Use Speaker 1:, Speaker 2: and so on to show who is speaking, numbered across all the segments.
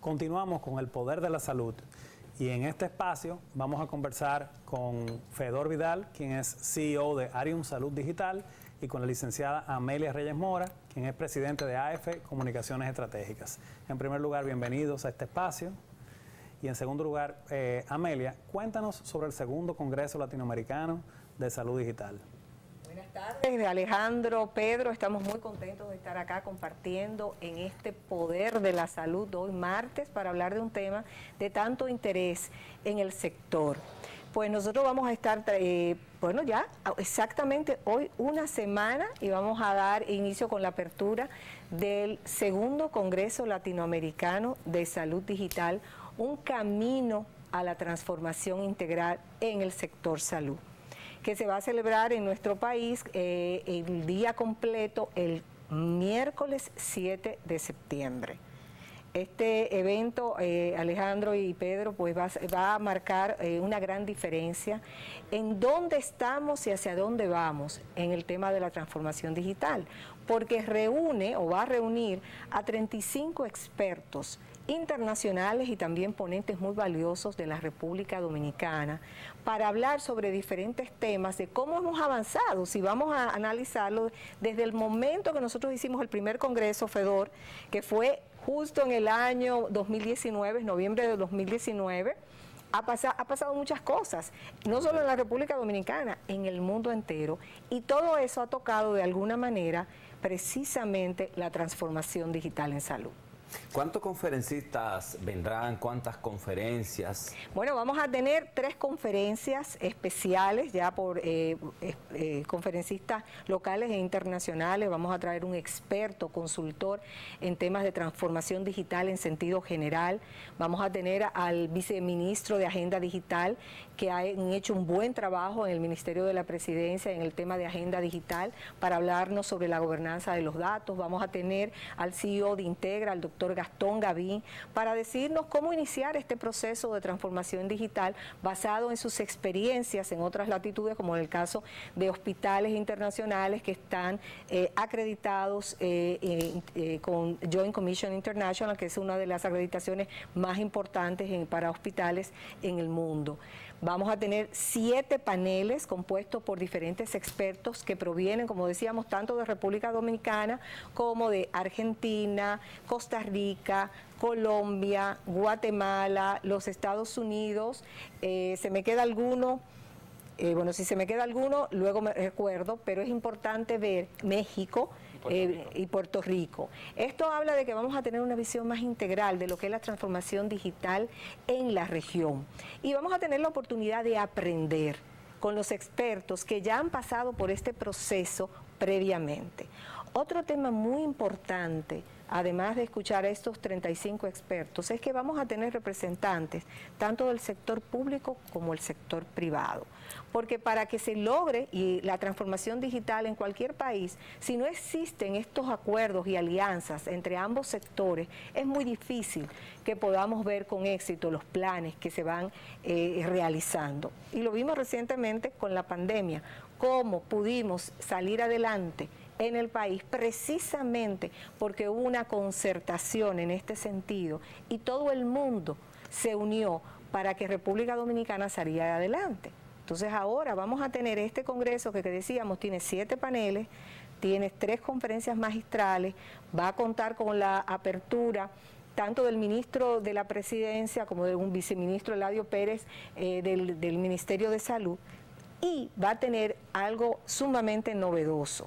Speaker 1: Continuamos con el poder de la salud y en este espacio vamos a conversar con Fedor Vidal, quien es CEO de Arium Salud Digital, y con la licenciada Amelia Reyes Mora, quien es presidente de AF Comunicaciones Estratégicas. En primer lugar, bienvenidos a este espacio. Y en segundo lugar, Amelia, cuéntanos sobre el segundo Congreso Latinoamericano de Salud Digital.
Speaker 2: Buenas tardes, Alejandro, Pedro, estamos muy contentos de estar acá compartiendo en este poder de la salud hoy martes para hablar de un tema de tanto interés en el sector. Pues nosotros vamos a estar, bueno, ya exactamente hoy una semana y vamos a dar inicio con la apertura del segundo Congreso Latinoamericano de Salud Digital, un camino a la transformación integral en el sector salud, que se va a celebrar en nuestro país el día completo el miércoles 7 de septiembre. Este evento, Alejandro y Pedro, pues va a marcar una gran diferencia en dónde estamos y hacia dónde vamos en el tema de la transformación digital, porque reúne o va a reunir a 35 expertos internacionales y también ponentes muy valiosos de la República Dominicana para hablar sobre diferentes temas de cómo hemos avanzado, si vamos a analizarlo desde el momento que nosotros hicimos el primer Congreso FEDOR, que fue justo en el año 2019, noviembre de 2019, ha pasado muchas cosas, no solo en la República Dominicana, en el mundo entero, y todo eso ha tocado de alguna manera precisamente la transformación digital en salud.
Speaker 3: ¿Cuántos conferencistas vendrán? ¿Cuántas conferencias?
Speaker 2: Bueno, vamos a tener 3 conferencias especiales ya por conferencistas locales e internacionales. Vamos a traer un experto, consultor en temas de transformación digital en sentido general. Vamos a tener al viceministro de Agenda Digital, que han hecho un buen trabajo en el Ministerio de la Presidencia en el tema de Agenda Digital para hablarnos sobre la gobernanza de los datos. Vamos a tener al CEO de Integra, al doctor Gastón Gavín, para decirnos cómo iniciar este proceso de transformación digital basado en sus experiencias en otras latitudes, como en el caso de hospitales internacionales que están acreditados con Joint Commission International, que es una de las acreditaciones más importantes para hospitales en el mundo. Vamos a tener 7 paneles compuestos por diferentes expertos que provienen, como decíamos, tanto de República Dominicana como de Argentina, Costa Rica, Colombia, Guatemala, los Estados Unidos. ¿Se me queda alguno? Bueno, si se me queda alguno, luego me recuerdo, pero es importante ver México y Puerto Rico. Esto habla de que vamos a tener una visión más integral de lo que es la transformación digital en la región. Y vamos a tener la oportunidad de aprender con los expertos que ya han pasado por este proceso previamente. Otro tema muy importante, además de escuchar a estos 35 expertos, es que vamos a tener representantes tanto del sector público como el sector privado. Porque para que se logre la transformación digital en cualquier país, si no existen estos acuerdos y alianzas entre ambos sectores, es muy difícil que podamos ver con éxito los planes que se van realizando. Y lo vimos recientemente con la pandemia, cómo pudimos salir adelante en el país precisamente porque hubo una concertación en este sentido y todo el mundo se unió para que República Dominicana saliera adelante. Entonces ahora vamos a tener este congreso que decíamos tiene 7 paneles, tiene 3 conferencias magistrales, va a contar con la apertura tanto del ministro de la Presidencia como de un viceministro, Eladio Pérez, del Ministerio de Salud, y va a tener algo sumamente novedoso.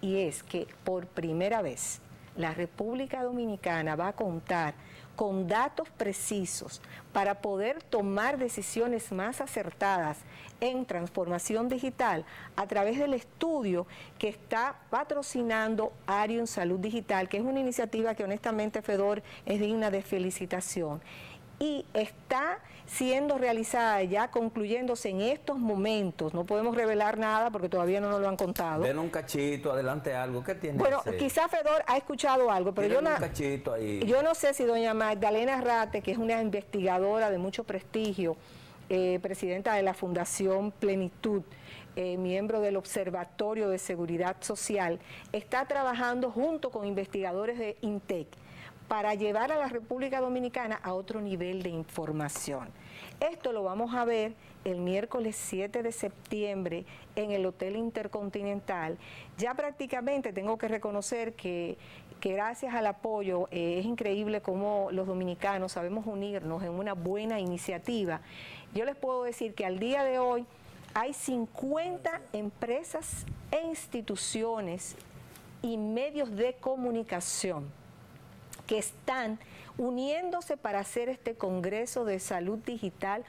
Speaker 2: Y es que por primera vez la República Dominicana va a contar con datos precisos para poder tomar decisiones más acertadas en transformación digital a través del estudio que está patrocinando Arium Salud Digital, que es una iniciativa que honestamente FEDOR es digna de felicitación. Y está siendo realizada ya, concluyéndose en estos momentos. No podemos revelar nada porque todavía no nos lo han contado.
Speaker 3: Den un cachito, adelante algo. ¿Qué tiene?
Speaker 2: Bueno, quizá FEDOR ha escuchado algo, pero
Speaker 3: un cachito ahí.
Speaker 2: Yo no sé si doña Magdalena Rate, que es una investigadora de mucho prestigio, presidenta de la Fundación Plenitud, miembro del Observatorio de Seguridad Social, está trabajando junto con investigadores de INTEC para llevar a la República Dominicana a otro nivel de información. Esto lo vamos a ver el miércoles 7 de septiembre en el Hotel Intercontinental. Ya prácticamente tengo que reconocer que gracias al apoyo es increíble cómo los dominicanos sabemos unirnos en una buena iniciativa. Yo les puedo decir que al día de hoy hay 50 empresas e instituciones y medios de comunicación que están uniéndose para hacer este Congreso de Salud Digital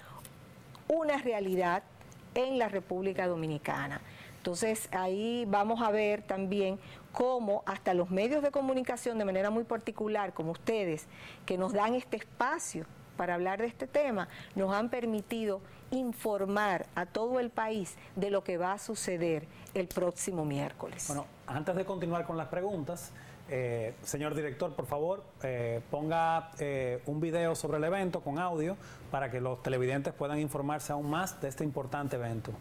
Speaker 2: una realidad en la República Dominicana. Entonces ahí vamos a ver también cómo hasta los medios de comunicación de manera muy particular, como ustedes, que nos dan este espacio para hablar de este tema, nos han permitido informar a todo el país de lo que va a suceder el próximo miércoles.
Speaker 1: Bueno, antes de continuar con las preguntas, señor director, por favor, ponga un video sobre el evento con audio para que los televidentes puedan informarse aún más de este importante evento.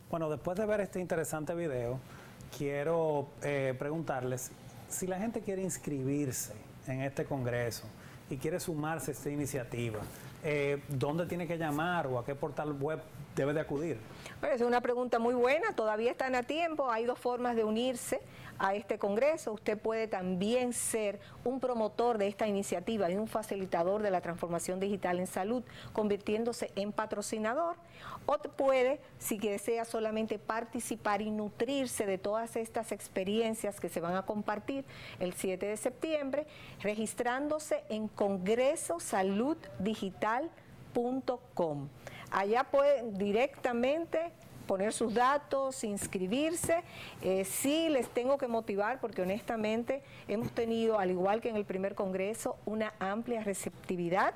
Speaker 1: Bueno, después de ver este interesante video, quiero preguntarles si la gente quiere inscribirse en este congreso y quiere sumarse a esta iniciativa, ¿dónde tiene que llamar o a qué portal web debe de acudir?
Speaker 2: Bueno, es una pregunta muy buena, todavía están a tiempo, hay dos formas de unirse a este congreso. Usted puede también ser un promotor de esta iniciativa y un facilitador de la transformación digital en salud, convirtiéndose en patrocinador, o puede, si desea, solamente participar y nutrirse de todas estas experiencias que se van a compartir el 7 de septiembre, registrándose en congresosaluddigital.com. Allá pueden directamente poner sus datos, inscribirse. Sí les tengo que motivar porque honestamente hemos tenido, al igual que en el primer congreso, una amplia receptividad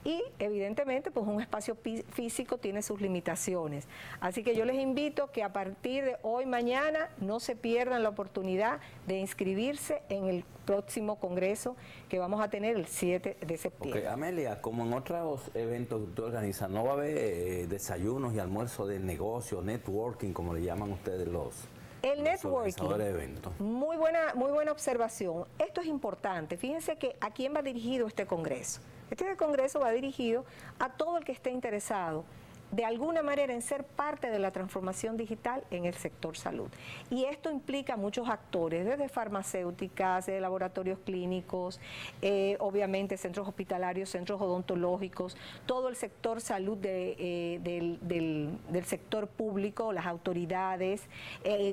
Speaker 2: y evidentemente pues un espacio físico tiene sus limitaciones. Así que yo les invito que a partir de hoy, mañana, no se pierdan la oportunidad de inscribirse en el próximo congreso que vamos a tener el 7 de septiembre.
Speaker 3: Okay, Amelia, como en otros eventos que usted organiza, ¿no va a haber desayunos y almuerzos de negocio, networking, como le llaman ustedes
Speaker 2: el networking? Muy buena observación. Esto es importante. Fíjense que ¿a quién va dirigido este congreso? Este congreso va dirigido a todo el que esté interesado de alguna manera en ser parte de la transformación digital en el sector salud. Y esto implica muchos actores, desde farmacéuticas, de laboratorios clínicos, obviamente centros hospitalarios, centros odontológicos, todo el sector salud del sector público, las autoridades,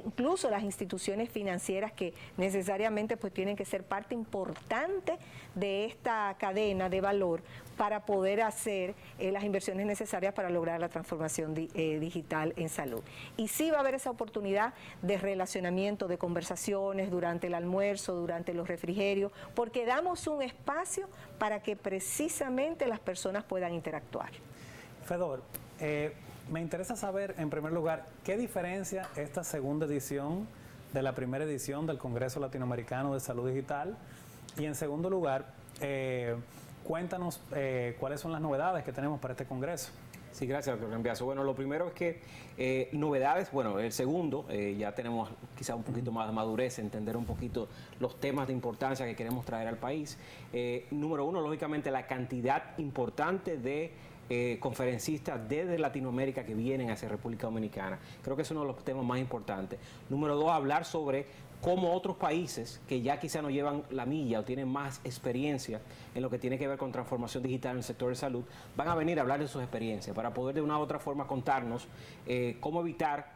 Speaker 2: incluso las instituciones financieras que necesariamente pues tienen que ser parte importante de esta cadena de valor para poder hacer las inversiones necesarias para lograr la transformación digital en salud. Y sí va a haber esa oportunidad de relacionamiento, de conversaciones durante el almuerzo, durante los refrigerios, porque damos un espacio para que precisamente las personas puedan interactuar.
Speaker 1: Fedor, me interesa saber, en primer lugar, ¿qué diferencia esta segunda edición de la primera edición del Congreso Latinoamericano de Salud Digital? Y en segundo lugar, cuéntanos cuáles son las novedades que tenemos para este congreso.
Speaker 4: Sí, gracias, doctor Cambiaso. Bueno, lo primero es que novedades, bueno, el segundo, ya tenemos quizá un poquito más de madurez, entender un poquito los temas de importancia que queremos traer al país. Número uno, lógicamente, la cantidad importante de conferencistas desde Latinoamérica que vienen hacia República Dominicana. Creo que es uno de los temas más importantes. Número dos, hablar sobre cómo otros países que ya quizá no llevan la milla o tienen más experiencia en lo que tiene que ver con transformación digital en el sector de salud, van a venir a hablar de sus experiencias para poder de una u otra forma contarnos cómo evitar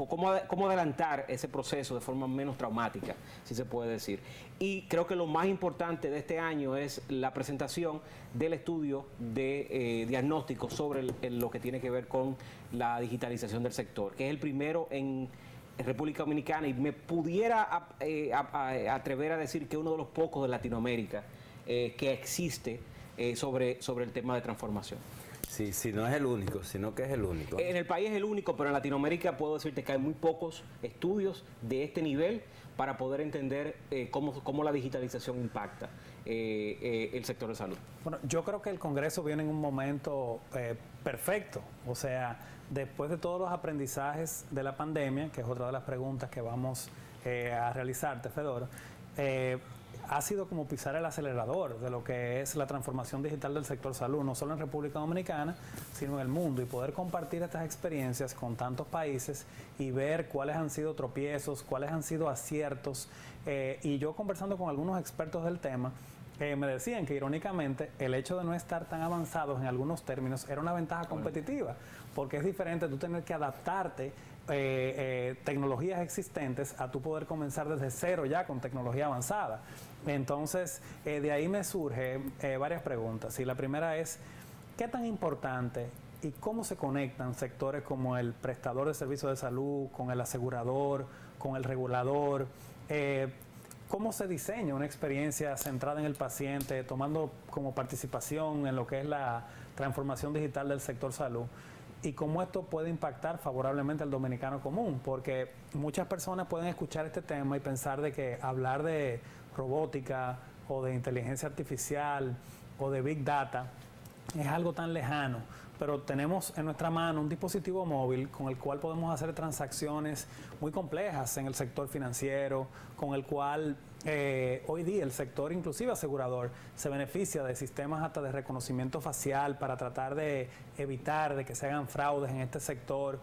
Speaker 4: cómo adelantar ese proceso de forma menos traumática, si se puede decir. Y creo que lo más importante de este año es la presentación del estudio de diagnóstico sobre lo que tiene que ver con la digitalización del sector, que es el primero en República Dominicana y me pudiera atrever a decir que uno de los pocos de Latinoamérica que existe sobre el tema de transformación.
Speaker 3: Sí, si no es el único, sino que es el único.
Speaker 4: En el país es el único, pero en Latinoamérica puedo decirte que hay muy pocos estudios de este nivel para poder entender cómo la digitalización impacta el sector de salud.
Speaker 1: Bueno, yo creo que el Congreso viene en un momento perfecto, o sea, después de todos los aprendizajes de la pandemia, que es otra de las preguntas que vamos a realizarte, Fedor, ha sido como pisar el acelerador de lo que es la transformación digital del sector salud, no solo en República Dominicana, sino en el mundo, y poder compartir estas experiencias con tantos países y ver cuáles han sido tropiezos, cuáles han sido aciertos. Y yo conversando con algunos expertos del tema, me decían que irónicamente el hecho de no estar tan avanzados en algunos términos era una ventaja competitiva, porque es diferente tú tener que adaptarte tecnologías existentes a tú poder comenzar desde cero ya con tecnología avanzada. Entonces, de ahí me surgen varias preguntas. Y la primera es, ¿qué tan importante y cómo se conectan sectores como el prestador de servicios de salud, con el asegurador, con el regulador? ¿Cómo se diseña una experiencia centrada en el paciente, tomando como participación en lo que es la transformación digital del sector salud? Y cómo esto puede impactar favorablemente al dominicano común, porque muchas personas pueden escuchar este tema y pensar de que hablar de robótica o de inteligencia artificial o de Big Data es algo tan lejano, pero tenemos en nuestra mano un dispositivo móvil con el cual podemos hacer transacciones muy complejas en el sector financiero, con el cual hoy día el sector inclusive asegurador se beneficia de sistemas hasta de reconocimiento facial para tratar de evitar de que se hagan fraudes en este sector.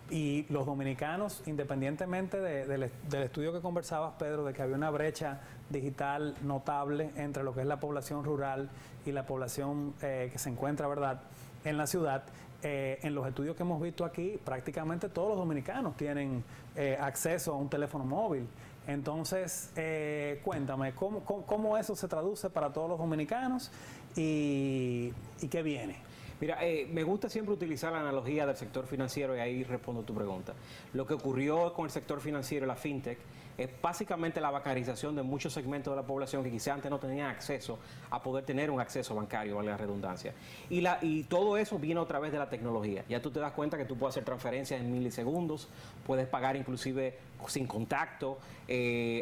Speaker 1: Y los dominicanos, independientemente del estudio que conversabas, Pedro, de que había una brecha digital notable entre lo que es la población rural y la población que se encuentra, ¿verdad?, en la ciudad, en los estudios que hemos visto aquí, prácticamente todos los dominicanos tienen acceso a un teléfono móvil. Entonces, cuéntame, ¿cómo eso se traduce para todos los dominicanos y qué viene?
Speaker 4: Mira, me gusta siempre utilizar la analogía del sector financiero y ahí respondo tu pregunta. Lo que ocurrió con el sector financiero, la fintech, es básicamente la bancarización de muchos segmentos de la población que quizá antes no tenían acceso a poder tener un acceso bancario, vale la redundancia. Y todo eso viene a través de la tecnología. Ya tú te das cuenta que tú puedes hacer transferencias en milisegundos, puedes pagar inclusive sin contacto.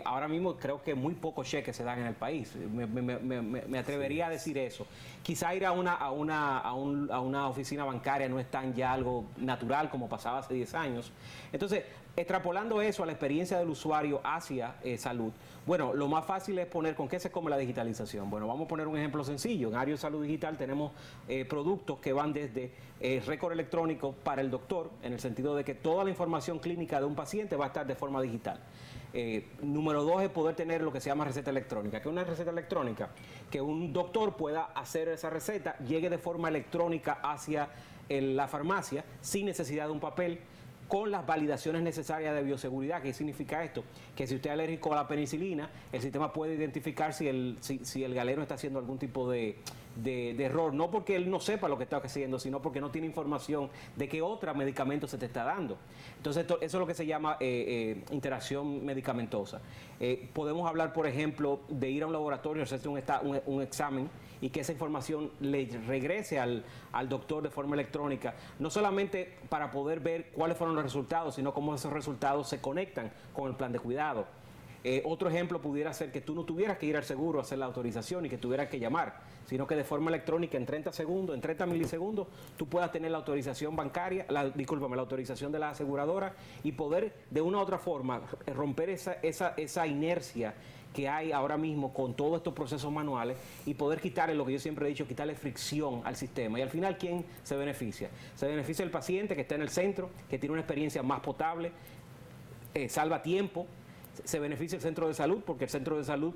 Speaker 4: Ahora mismo creo que muy pocos cheques se dan en el país. Me atrevería a decir eso. Quizá ir a una oficina bancaria no es tan ya algo natural como pasaba hace 10 años. Entonces, extrapolando eso a la experiencia del usuario hacia salud, bueno, lo más fácil es poner con qué se come la digitalización. Bueno, vamos a poner un ejemplo sencillo. En área de salud digital tenemos productos que van desde récord electrónico para el doctor, en el sentido de que toda la información clínica de un paciente va a estar de forma digital. Número 2 es poder tener lo que se llama receta electrónica. ¿Qué es una receta electrónica? Que un doctor pueda hacer esa receta, llegue de forma electrónica hacia la farmacia sin necesidad de un papel, con las validaciones necesarias de bioseguridad. ¿Qué significa esto? Que si usted es alérgico a la penicilina, el sistema puede identificar si el galeno está haciendo algún tipo de error, no porque él no sepa lo que está haciendo, sino porque no tiene información de qué otro medicamento se te está dando. Entonces, eso es lo que se llama interacción medicamentosa. Podemos hablar, por ejemplo, de ir a un laboratorio, hacerse un examen y que esa información le regrese al doctor de forma electrónica, no solamente para poder ver cuáles fueron los resultados, sino cómo esos resultados se conectan con el plan de cuidado. Otro ejemplo pudiera ser que tú no tuvieras que ir al seguro a hacer la autorización y que tuvieras que llamar, sino que de forma electrónica en 30 segundos, en 30 milisegundos, tú puedas tener la autorización bancaria, la autorización de la aseguradora y poder de una u otra forma romper esa inercia que hay ahora mismo con todos estos procesos manuales y poder quitarle, lo que yo siempre he dicho, quitarle fricción al sistema. Y al final, ¿quién se beneficia? Se beneficia el paciente que está en el centro, que tiene una experiencia más potable, salva tiempo. Se beneficia el centro de salud porque el centro de salud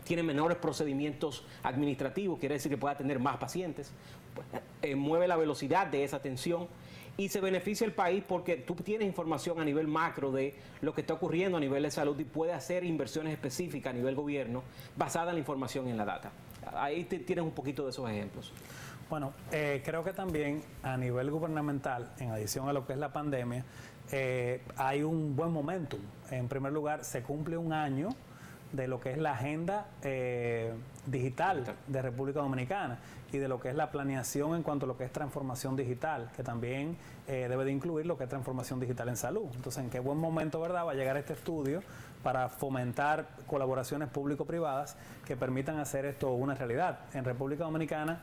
Speaker 4: tiene menores procedimientos administrativos, quiere decir que pueda atender más pacientes, mueve la velocidad de esa atención y se beneficia el país porque tú tienes información a nivel macro de lo que está ocurriendo a nivel de salud y puedes hacer inversiones específicas a nivel gobierno basada en la información y en la data. Ahí tienes un poquito de esos ejemplos.
Speaker 1: Bueno, creo que también a nivel gubernamental, en adición a lo que es la pandemia, hay un buen momentum. En primer lugar, se cumple un año de lo que es la agenda digital de República Dominicana y de lo que es la planeación en cuanto a lo que es transformación digital, que también debe de incluir lo que es transformación digital en salud. Entonces, ¿en qué buen momento, verdad, va a llegar este estudio para fomentar colaboraciones público-privadas que permitan hacer esto una realidad? En República Dominicana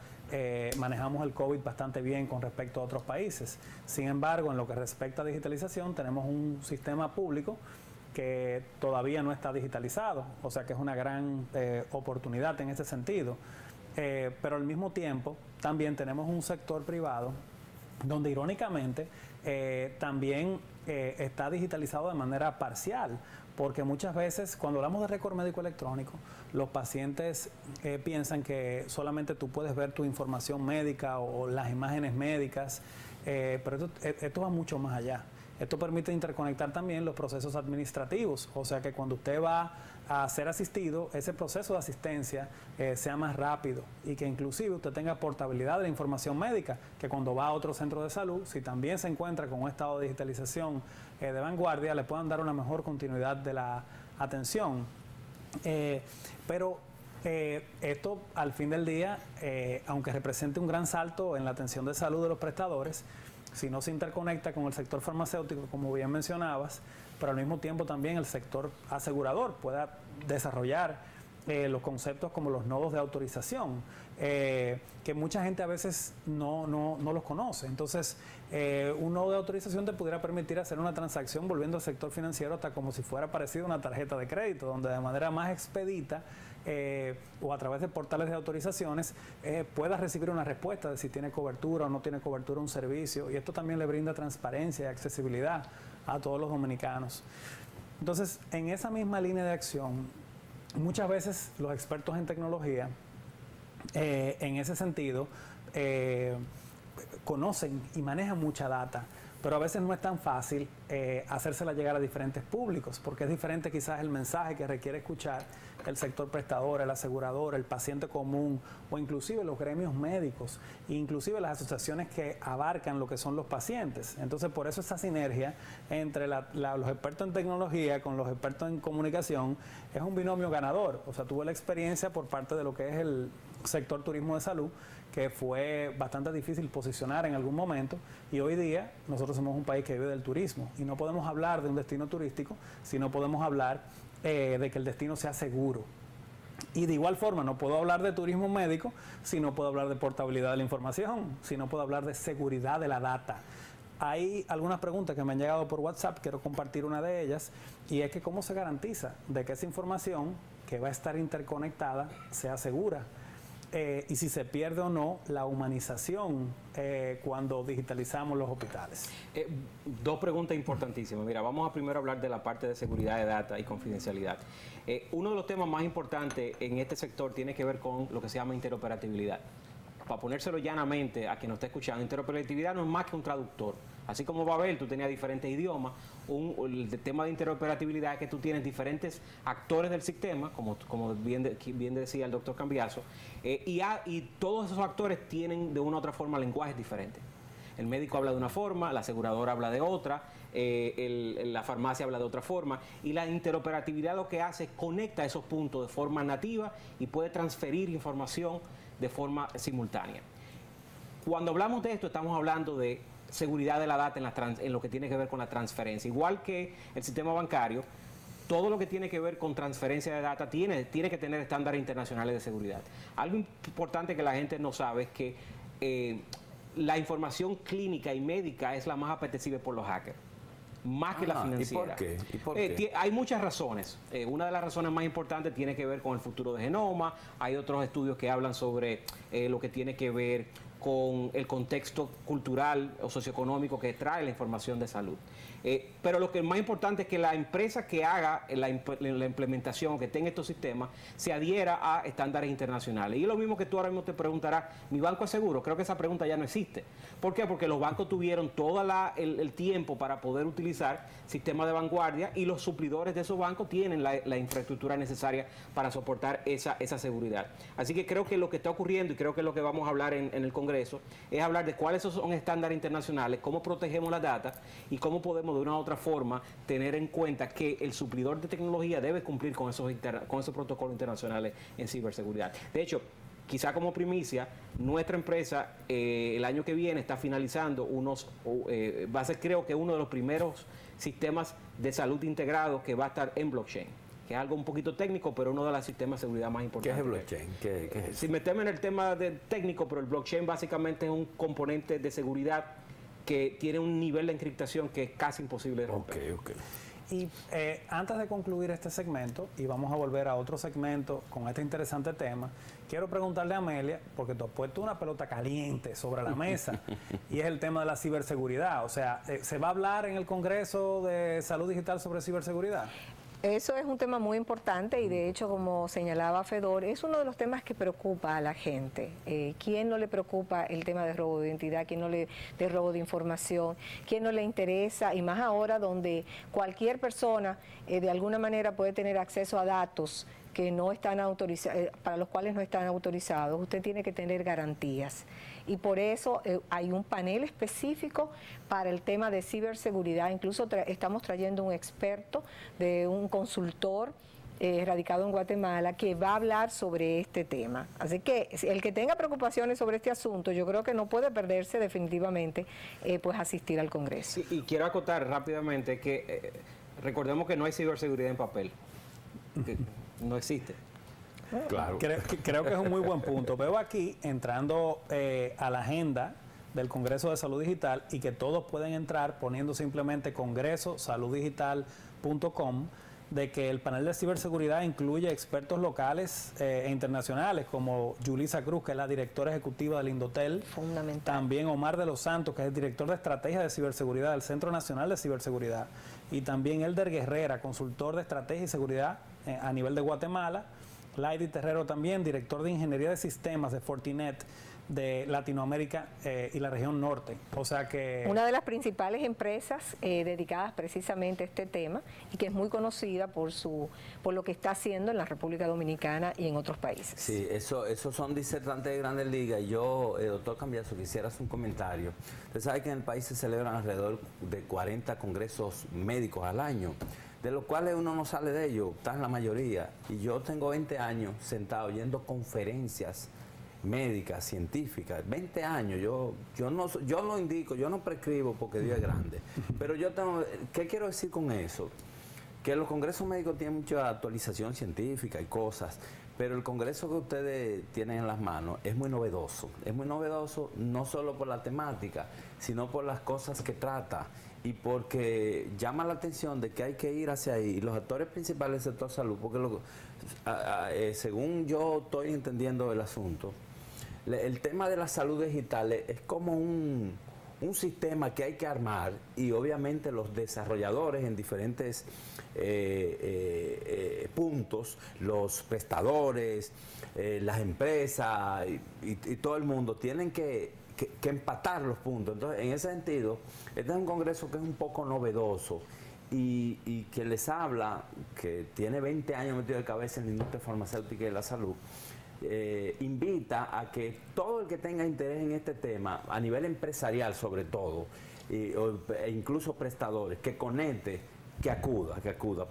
Speaker 1: manejamos el COVID bastante bien con respecto a otros países. Sin embargo, en lo que respecta a digitalización, tenemos un sistema público que todavía no está digitalizado, o sea que es una gran oportunidad en ese sentido. Pero al mismo tiempo también tenemos un sector privado donde irónicamente también está digitalizado de manera parcial, porque muchas veces cuando hablamos de récord médico electrónico, los pacientes piensan que solamente tú puedes ver tu información médica o las imágenes médicas, pero esto va mucho más allá. Esto permite interconectar también los procesos administrativos, o sea que cuando usted va a ser asistido, ese proceso de asistencia sea más rápido y que inclusive usted tenga portabilidad de la información médica, que cuando va a otro centro de salud, si también se encuentra con un estado de digitalización de vanguardia, le puedan dar una mejor continuidad de la atención. Pero esto al fin del día, aunque represente un gran salto en la atención de salud de los prestadores, si no se interconecta con el sector farmacéutico, como bien mencionabas, pero al mismo tiempo también el sector asegurador pueda desarrollar los conceptos como los nodos de autorización, que mucha gente a veces no los conoce. Entonces, un nodo de autorización te pudiera permitir hacer una transacción volviendo al sector financiero hasta como si fuera parecido a una tarjeta de crédito, donde de manera más expedita o a través de portales de autorizaciones puedas recibir una respuesta de si tiene cobertura o no tiene cobertura un servicio, y esto también le brinda transparencia y accesibilidad a todos los dominicanos. Entonces, en esa misma línea de acción, muchas veces los expertos en tecnología, en ese sentido, conocen y manejan mucha data, pero a veces no es tan fácil hacérsela llegar a diferentes públicos, porque es diferente quizás el mensaje que requiere escuchar el sector prestador, el asegurador, el paciente común o inclusive los gremios médicos, e inclusive las asociaciones que abarcan lo que son los pacientes. Entonces, por eso esa sinergia entre los expertos en tecnología con los expertos en comunicación es un binomio ganador. O sea, tuve la experiencia por parte de lo que es el sector turismo de salud, que fue bastante difícil posicionar en algún momento, y hoy día nosotros somos un país que vive del turismo y no podemos hablar de un destino turístico si no podemos hablar de que el destino sea seguro. Y de igual forma no puedo hablar de turismo médico si no puedo hablar de portabilidad de la información, si no puedo hablar de seguridad de la data. Hay algunas preguntas que me han llegado por WhatsApp, quiero compartir una de ellas, y es que cómo se garantiza de que esa información que va a estar interconectada sea segura. Y si se pierde o no la humanización cuando digitalizamos los hospitales.
Speaker 4: Dos preguntas importantísimas. Mira, vamos a primero hablar de la parte de seguridad de data y confidencialidad. Uno de los temas más importantes en este sector tiene que ver con lo que se llama interoperabilidad. Para ponérselo llanamente a quien nos está escuchando, interoperabilidad no es más que un traductor. Así como Babel, tú tenías diferentes idiomas, el tema de interoperabilidad es que tú tienes diferentes actores del sistema, como bien decía el doctor Cambiaso, y todos esos actores tienen de una u otra forma lenguajes diferentes. El médico habla de una forma, la aseguradora habla de otra, la farmacia habla de otra forma, y la interoperabilidad lo que hace es conecta esos puntos de forma nativa y puede transferir información de forma simultánea. Cuando hablamos de esto, estamos hablando de seguridad de la data en lo que tiene que ver con la transferencia. Igual que el sistema bancario, todo lo que tiene que ver con transferencia de data tiene que tener estándares internacionales de seguridad. Algo importante que la gente no sabe es que la información clínica y médica es la más apetecible por los hackers, más que la financiera.
Speaker 3: ¿Y por qué?
Speaker 4: Hay muchas razones. Una de las razones más importantes tiene que ver con el futuro de genoma. Hay otros estudios que hablan sobre lo que tiene que ver con el contexto cultural o socioeconómico que trae la información de salud. Pero lo que es más importante es que la empresa que haga la implementación, que tenga estos sistemas, se adhiera a estándares internacionales. Y lo mismo que tú ahora mismo te preguntarás, ¿mi banco es seguro? Creo que esa pregunta ya no existe. ¿Por qué? Porque los bancos tuvieron todo el tiempo para poder utilizar sistemas de vanguardia y los suplidores de esos bancos tienen la infraestructura necesaria para soportar esa seguridad. Así que creo que lo que está ocurriendo, y creo que es lo que vamos a hablar en el Congreso, es hablar de cuáles son estándares internacionales, cómo protegemos la data y cómo podemos de una u otra forma tener en cuenta que el suplidor de tecnología debe cumplir con esos protocolos internacionales en ciberseguridad. De hecho, quizá como primicia, nuestra empresa el año que viene está finalizando va a ser creo que uno de los primeros sistemas de salud integrados que va a estar en blockchain, que es algo un poquito técnico, pero uno de los sistemas de seguridad más importantes.
Speaker 3: ¿Qué es el blockchain? ¿Qué es eso?
Speaker 4: Si metemos en el tema técnico, pero el blockchain básicamente es un componente de seguridad que tiene un nivel de encriptación que es casi imposible de romper.
Speaker 3: Okay.
Speaker 1: Y antes de concluir este segmento, y vamos a volver a otro segmento con este interesante tema, quiero preguntarle a Amelia, porque tú has puesto una pelota caliente sobre la mesa, y es el tema de la ciberseguridad. O sea, ¿se va a hablar en el Congreso de Salud Digital sobre ciberseguridad?
Speaker 2: Eso es un tema muy importante y de hecho, como señalaba Fedor, es uno de los temas que preocupa a la gente. ¿Quién no le preocupa el tema de robo de identidad? ¿Quién no le de robo de información? ¿Quién no le interesa? Y más ahora donde cualquier persona de alguna manera puede tener acceso a datos que no están autorizados, para los cuales no están autorizados. Usted tiene que tener garantías. Y por eso hay un panel específico para el tema de ciberseguridad. Incluso estamos trayendo un experto, de un consultor radicado en Guatemala, que va a hablar sobre este tema. Así que el que tenga preocupaciones sobre este asunto, yo creo que no puede perderse definitivamente pues asistir al Congreso.
Speaker 4: Y quiero acotar rápidamente que recordemos que no hay ciberseguridad en papel. Que no existe.
Speaker 3: Claro.
Speaker 1: Creo que es un muy buen punto. Veo aquí, entrando a la agenda del Congreso de Salud Digital, y que todos pueden entrar poniendo simplemente congresosaluddigital.com, de que el panel de ciberseguridad incluye expertos locales e internacionales, como Yulisa Cruz, que es la directora ejecutiva del Indotel.
Speaker 2: Fundamental.
Speaker 1: También Omar de los Santos, que es el director de estrategia de ciberseguridad del Centro Nacional de Ciberseguridad. Y también Elder Guerrera, consultor de estrategia y seguridad a nivel de Guatemala. Laidy Terrero también, director de ingeniería de sistemas de Fortinet de Latinoamérica y la región norte. O sea que...
Speaker 2: Una de las principales empresas dedicadas precisamente a este tema y que es muy conocida por lo que está haciendo en la República Dominicana y en otros países.
Speaker 3: Sí, esos son disertantes de Grandes Ligas. Y yo, doctor Cambiaso, quisiera hacer un comentario. Usted sabe que en el país se celebran alrededor de 40 congresos médicos al año, de los cuales uno no sale de ellos, está en la mayoría. Y yo tengo 20 años sentado oyendo conferencias médicas, científicas, 20 años, yo no indico, yo no prescribo porque Dios es grande, pero yo tengo, ¿qué quiero decir con eso? Que los congresos médicos tienen mucha actualización científica y cosas, pero el congreso que ustedes tienen en las manos es muy novedoso no solo por la temática, sino por las cosas que trata, y porque llama la atención de que hay que ir hacia ahí, y los actores principales del sector salud, porque según yo estoy entendiendo el asunto, el tema de la salud digital es como un sistema que hay que armar, y obviamente los desarrolladores en diferentes puntos, los prestadores, las empresas y todo el mundo tienen que empatar los puntos. Entonces, en ese sentido, este es un congreso que es un poco novedoso y que les habla, que tiene 20 años metido de cabeza en la industria farmacéutica y de la salud. Invita a que todo el que tenga interés en este tema, a nivel empresarial sobre todo, e incluso prestadores, que conecte, que acuda,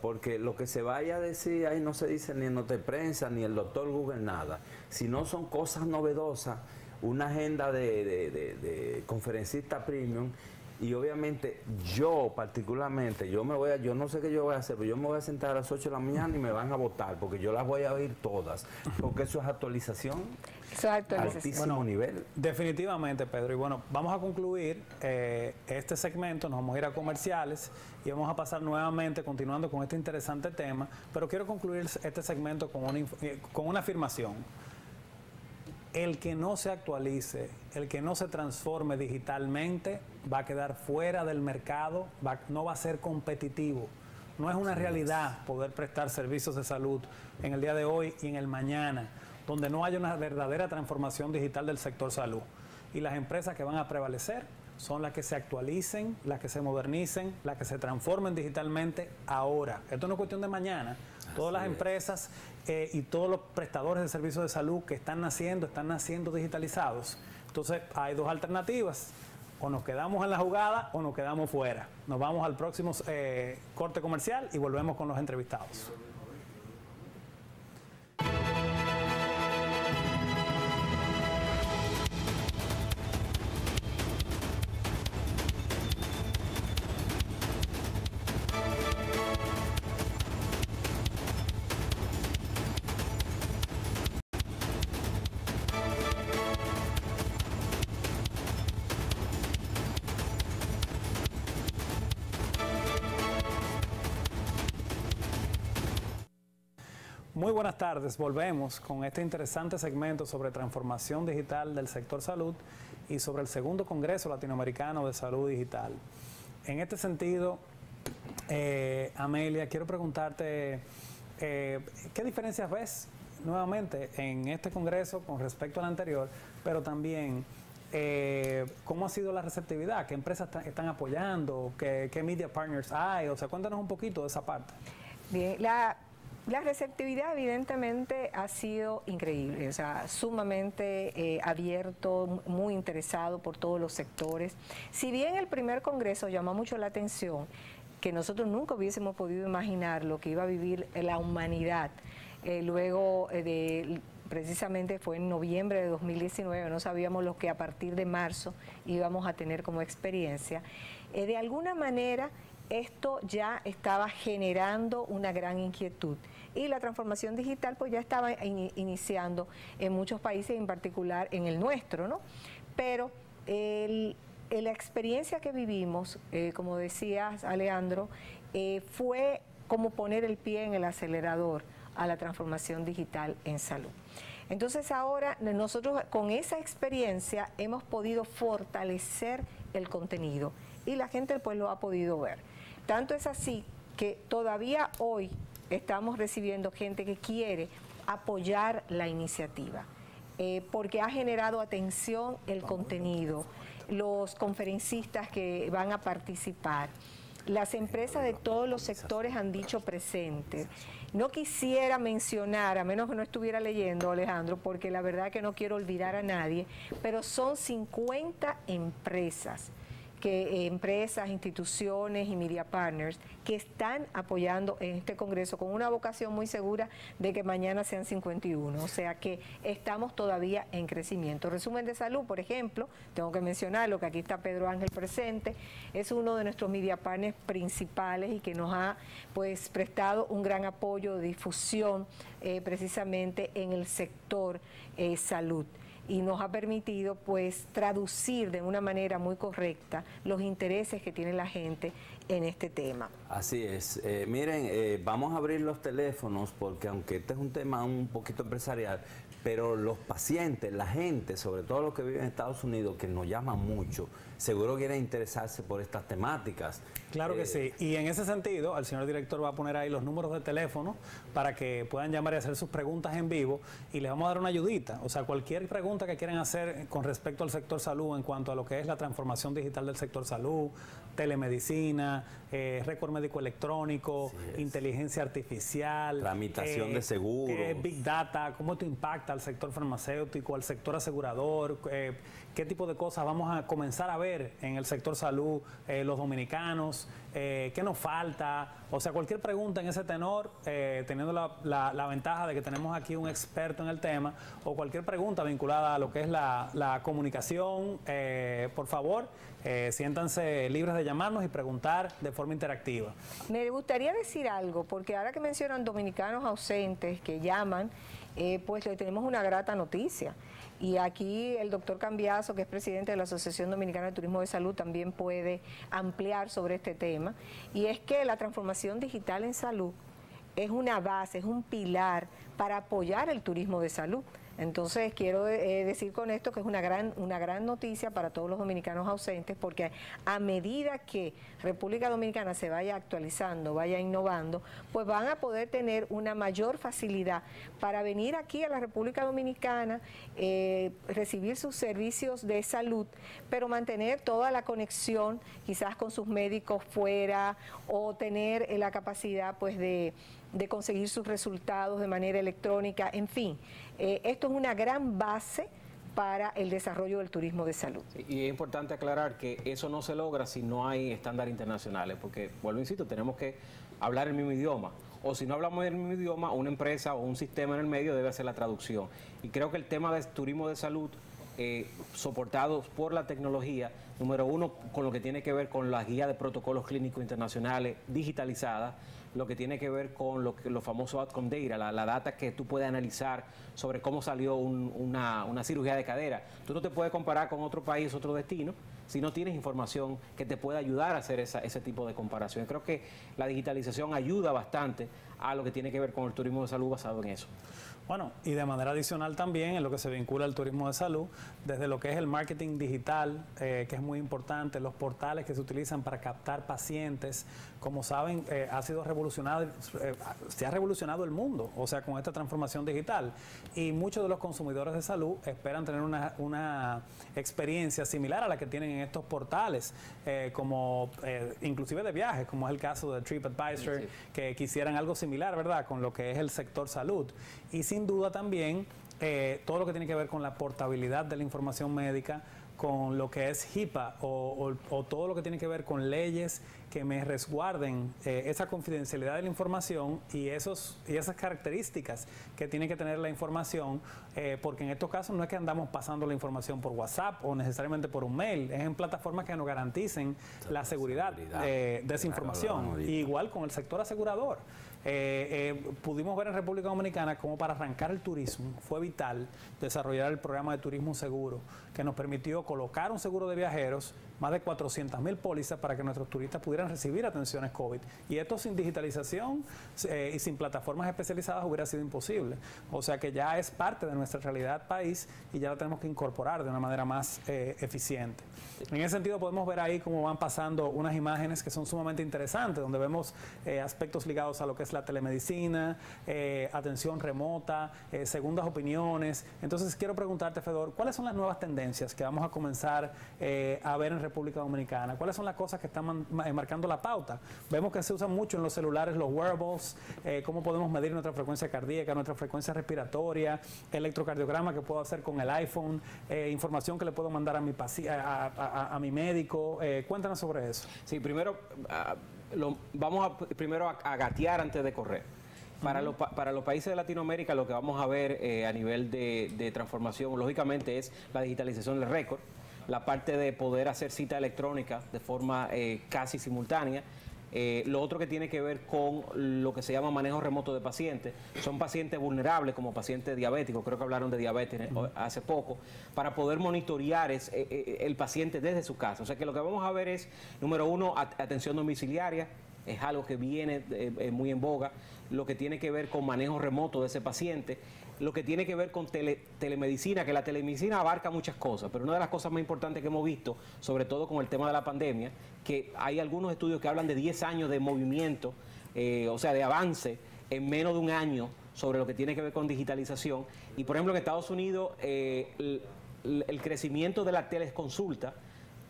Speaker 3: porque lo que se vaya a decir ahí no se dice ni en nota de prensa, ni el doctor Google, nada, sino son cosas novedosas, una agenda de conferencista premium. Y obviamente yo particularmente, yo no sé qué yo voy a hacer, pero yo me voy a sentar a las 8 de la mañana y me van a votar, porque yo las voy a oír todas, porque eso es actualización, altísimo nivel.
Speaker 1: Definitivamente, Pedro. Y bueno, vamos a concluir este segmento, nos vamos a ir a comerciales y vamos a pasar nuevamente, continuando con este interesante tema, pero quiero concluir este segmento con una afirmación. el que no se actualice, el que no se transforme digitalmente, va a quedar fuera del mercado, no va a ser competitivo. No es una realidad poder prestar servicios de salud en el día de hoy y en el mañana, donde no haya una verdadera transformación digital del sector salud. Y las empresas que van a prevalecer son las que se actualicen, las que se modernicen, las que se transformen digitalmente ahora. Esto no es cuestión de mañana. Todas las empresas y todos los prestadores de servicios de salud que están naciendo digitalizados. Entonces hay dos alternativas: o nos quedamos en la jugada o nos quedamos fuera. Nos vamos al próximo corte comercial y volvemos con los entrevistados. Muy buenas tardes, volvemos con este interesante segmento sobre transformación digital del sector salud y sobre el segundo Congreso Latinoamericano de Salud Digital. En este sentido, Amelia, quiero preguntarte, ¿qué diferencias ves nuevamente en este Congreso con respecto al anterior, pero también cómo ha sido la receptividad? ¿Qué empresas están apoyando? ¿Qué media partners hay? O sea, cuéntanos un poquito de esa parte.
Speaker 2: Bien, la receptividad evidentemente ha sido increíble, o sea, sumamente abierto, muy interesado por todos los sectores. Si bien el primer congreso llamó mucho la atención, que nosotros nunca hubiésemos podido imaginar lo que iba a vivir la humanidad, luego precisamente fue en noviembre de 2019, no sabíamos lo que a partir de marzo íbamos a tener como experiencia. De alguna manera, esto ya estaba generando una gran inquietud y la transformación digital pues ya estaba iniciando en muchos países, en particular en el nuestro, ¿no? Pero la experiencia que vivimos, como decías, Alejandro, fue como poner el pie en el acelerador a la transformación digital en salud. Entonces ahora nosotros con esa experiencia hemos podido fortalecer el contenido y la gente pues lo ha podido ver. Tanto es así que todavía hoy estamos recibiendo gente que quiere apoyar la iniciativa, porque ha generado atención el contenido, los conferencistas que van a participar, las empresas de todos los sectores han dicho presente. No quisiera mencionar, a menos que no estuviera leyendo, Alejandro, porque la verdad que no quiero olvidar a nadie, pero son 50 empresas, instituciones y media partners que están apoyando en este congreso con una vocación muy segura de que mañana sean 51, o sea que estamos todavía en crecimiento. Resumen de salud, por ejemplo, tengo que mencionarlo, que aquí está Pedro Ángel presente, es uno de nuestros media partners principales y que nos ha pues prestado un gran apoyo de difusión precisamente en el sector salud. Y nos ha permitido pues traducir de una manera muy correcta los intereses que tiene la gente en este tema.
Speaker 3: Así es. Miren, vamos a abrir los teléfonos porque aunque este es un tema un poquito empresarial, pero los pacientes, la gente, sobre todo los que viven en Estados Unidos, que nos llaman mucho, seguro quieren interesarse por estas temáticas.
Speaker 1: Claro que sí. Y en ese sentido, el señor director va a poner ahí los números de teléfono para que puedan llamar y hacer sus preguntas en vivo y les vamos a dar una ayudita. O sea, cualquier pregunta que quieran hacer con respecto al sector salud en cuanto a lo que es la transformación digital del sector salud, telemedicina, récord médico electrónico, inteligencia artificial,
Speaker 3: tramitación de seguros,
Speaker 1: Big Data, cómo esto impacta al sector farmacéutico, al sector asegurador, qué tipo de cosas vamos a comenzar a ver en el sector salud los dominicanos, qué nos falta. O sea, cualquier pregunta en ese tenor, teniendo la ventaja de que tenemos aquí un experto en el tema, o cualquier pregunta vinculada a lo que es la comunicación, por favor, siéntanse libres de llamarnos y preguntar de forma interactiva.
Speaker 2: Me gustaría decir algo, porque ahora que mencionan dominicanos ausentes que llaman, pues le tenemos una grata noticia. Y aquí el doctor Cambiaso, que es presidente de la Asociación Dominicana de Turismo de Salud, también puede ampliar sobre este tema. Y es que la transformación digital en salud es una base, es un pilar para apoyar el turismo de salud. Entonces, quiero decir con esto que es una gran noticia para todos los dominicanos ausentes, porque a medida que República Dominicana se vaya actualizando, vaya innovando, pues van a poder tener una mayor facilidad para venir aquí a la República Dominicana, recibir sus servicios de salud, pero mantener toda la conexión quizás con sus médicos fuera, o tener la capacidad pues de conseguir sus resultados de manera electrónica, en fin. Esto es una gran base para el desarrollo del turismo de salud.
Speaker 4: Y es importante aclarar que eso no se logra si no hay estándares internacionales, porque, vuelvo a insisto, tenemos que hablar el mismo idioma. O si no hablamos el mismo idioma, una empresa o un sistema en el medio debe hacer la traducción. Y creo que el tema de turismo de salud, soportados por la tecnología, número uno, con lo que tiene que ver con las guías de protocolos clínicos internacionales digitalizadas, lo que tiene que ver con los famosos outcome data, la data que tú puedes analizar sobre cómo salió una cirugía de cadera. Tú no te puedes comparar con otro país, otro destino, si no tienes información que te pueda ayudar a hacer ese tipo de comparación. Creo que la digitalización ayuda bastante a lo que tiene que ver con el turismo de salud basado en eso.
Speaker 1: Bueno, y de manera adicional también en lo que se vincula al turismo de salud, desde lo que es el marketing digital, que es muy importante, los portales que se utilizan para captar pacientes, como saben, ha sido revolucionado, se ha revolucionado el mundo, o sea, con esta transformación digital. Y muchos de los consumidores de salud esperan tener una experiencia similar a la que tienen en estos portales, como inclusive de viajes, como es el caso de TripAdvisor, que quisieran algo similar, ¿verdad?, con lo que es el sector salud. Y sin duda también todo lo que tiene que ver con la portabilidad de la información médica, con lo que es HIPAA o todo lo que tiene que ver con leyes que me resguarden esa confidencialidad de la información y esas características que tiene que tener la información, porque en estos casos no es que andamos pasando la información por WhatsApp o necesariamente por un mail, es en plataformas que nos garanticen la seguridad de esa información. Igual con el sector asegurador. Pudimos ver en República Dominicana cómo para arrancar el turismo fue vital desarrollar el programa de turismo seguro, que nos permitió colocar un seguro de viajeros, más de 400.000 pólizas para que nuestros turistas pudieran recibir atenciones COVID. Y esto sin digitalización y sin plataformas especializadas hubiera sido imposible. O sea que ya es parte de nuestra realidad país y ya lo tenemos que incorporar de una manera más eficiente. En ese sentido podemos ver ahí cómo van pasando unas imágenes que son sumamente interesantes, donde vemos aspectos ligados a lo que es la telemedicina, atención remota, segundas opiniones. Entonces quiero preguntarte, Fedor, ¿cuáles son las nuevas tendencias que vamos a comenzar a ver en República Dominicana? ¿Cuáles son las cosas que están marcando la pauta? Vemos que se usan mucho en los celulares los wearables, cómo podemos medir nuestra frecuencia cardíaca, nuestra frecuencia respiratoria, electrocardiograma que puedo hacer con el iPhone, información que le puedo mandar a mi médico. Cuéntanos sobre eso.
Speaker 4: Sí, primero vamos primero a gatear antes de correr. Para los países de Latinoamérica lo que vamos a ver a nivel de transformación, lógicamente, es la digitalización del récord, la parte de poder hacer cita electrónica de forma casi simultánea. Lo otro que tiene que ver con lo que se llama manejo remoto de pacientes. Son pacientes vulnerables como pacientes diabéticos, creo que hablaron de diabetes hace poco, para poder monitorear el paciente desde su casa. O sea que lo que vamos a ver es, número uno, atención domiciliaria, es algo que viene muy en boga, lo que tiene que ver con manejo remoto de ese paciente, lo que tiene que ver con telemedicina, que la telemedicina abarca muchas cosas, pero una de las cosas más importantes que hemos visto, sobre todo con el tema de la pandemia, que hay algunos estudios que hablan de 10 años de movimiento, o sea, de avance en menos de un año sobre lo que tiene que ver con digitalización. Y por ejemplo en Estados Unidos el crecimiento de la teleconsulta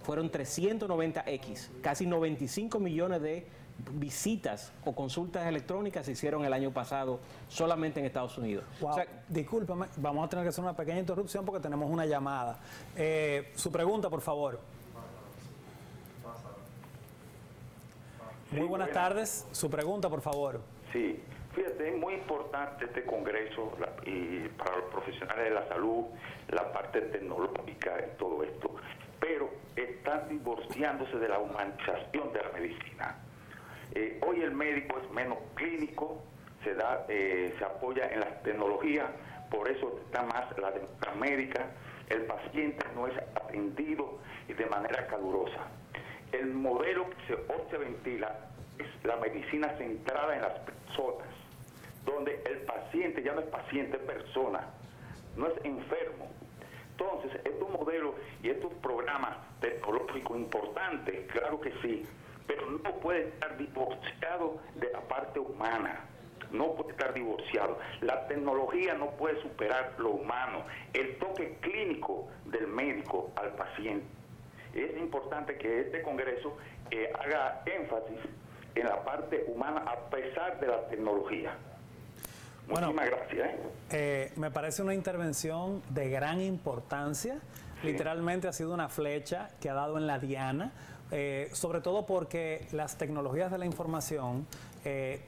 Speaker 4: fueron 390x, casi 95 millones de visitas o consultas electrónicas se hicieron el año pasado solamente en Estados Unidos.
Speaker 1: Wow. O sea, discúlpame, vamos a tener que hacer una pequeña interrupción porque tenemos una llamada. Su pregunta, por favor. Muy buenas tardes. Su pregunta, por favor.
Speaker 5: Sí, fíjate, es muy importante este congreso y para los profesionales de la salud, la parte tecnológica y todo esto, pero están divorciándose de la humanización de la medicina. Hoy el médico es menos clínico, se apoya en las tecnologías, por eso está más la demanda médica, el paciente no es atendido de manera calurosa. El modelo que hoy se ventila es la medicina centrada en las personas, donde el paciente ya no es paciente, es persona, no es enfermo. Entonces, estos modelos y estos programas tecnológicos importantes, claro que sí, pero no puede estar divorciado de la parte humana. No puede estar divorciado. La tecnología no puede superar lo humano, el toque clínico del médico al paciente. Es importante que este Congreso haga énfasis en la parte humana a pesar de la tecnología. Muchísimas gracias.
Speaker 1: Me parece una intervención de gran importancia. Sí. Literalmente ha sido una flecha que ha dado en la diana, sobre todo porque las tecnologías de la información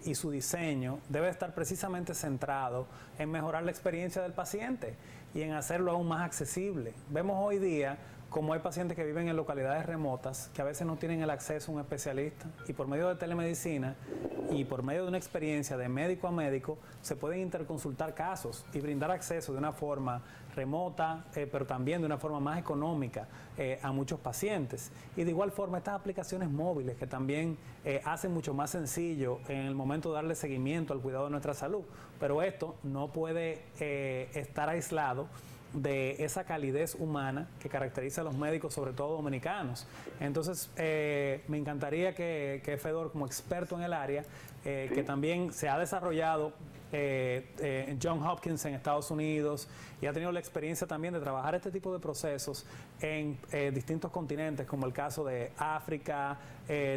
Speaker 1: y su diseño debe estar precisamente centrado en mejorar la experiencia del paciente y en hacerlo aún más accesible. Vemos hoy día como hay pacientes que viven en localidades remotas que a veces no tienen el acceso a un especialista y por medio de telemedicina y por medio de una experiencia de médico a médico se pueden interconsultar casos y brindar acceso de una forma remota, pero también de una forma más económica a muchos pacientes. Y de igual forma estas aplicaciones móviles que también hacen mucho más sencillo en el momento de darle seguimiento al cuidado de nuestra salud. Pero esto no puede estar aislado de esa calidez humana que caracteriza a los médicos, sobre todo dominicanos. Entonces, me encantaría que Fedor, como experto en el área, que también se ha desarrollado en Johns Hopkins en Estados Unidos y ha tenido la experiencia también de trabajar este tipo de procesos en distintos continentes, como el caso de África,